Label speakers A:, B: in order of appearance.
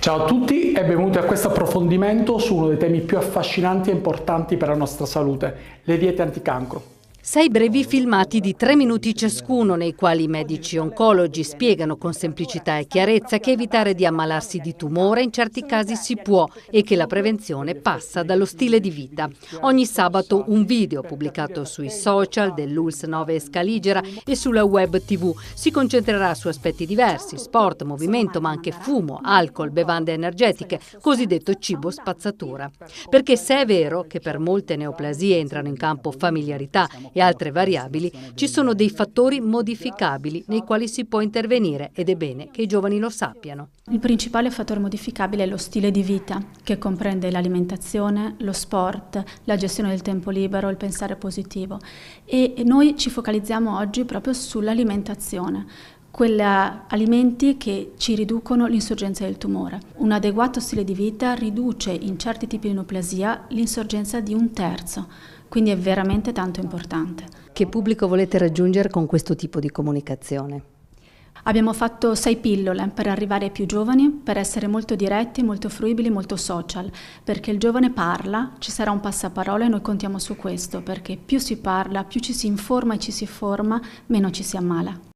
A: Ciao a tutti e benvenuti a questo approfondimento su uno dei temi più affascinanti e importanti per la nostra salute, le diete anticancro.
B: 6 brevi filmati di 3 minuti ciascuno, nei quali i medici oncologi spiegano con semplicità e chiarezza che evitare di ammalarsi di tumore in certi casi si può e che la prevenzione passa dallo stile di vita. Ogni sabato un video pubblicato sui social dell'ULSS 9 Scaligera e sulla web TV si concentrerà su aspetti diversi: sport, movimento, ma anche fumo, alcol, bevande energetiche, cosiddetto cibo spazzatura. Perché se è vero che per molte neoplasie entrano in campo familiarità e altre variabili, ci sono dei fattori modificabili nei quali si può intervenire ed è bene che i giovani lo sappiano.
C: Il principale fattore modificabile è lo stile di vita, che comprende l'alimentazione, lo sport, la gestione del tempo libero, il pensare positivo. E noi ci focalizziamo oggi proprio sull'alimentazione, quegli alimenti che ci riducono l'insorgenza del tumore. Un adeguato stile di vita riduce in certi tipi di neoplasia l'insorgenza di 1/3, quindi è veramente tanto importante.
B: Che pubblico volete raggiungere con questo tipo di comunicazione?
C: Abbiamo fatto 6 pillole per arrivare ai più giovani, per essere molto diretti, molto fruibili, molto social, perché il giovane parla, ci sarà un passaparola e noi contiamo su questo, perché più si parla, più ci si informa e ci si forma, meno ci si ammala.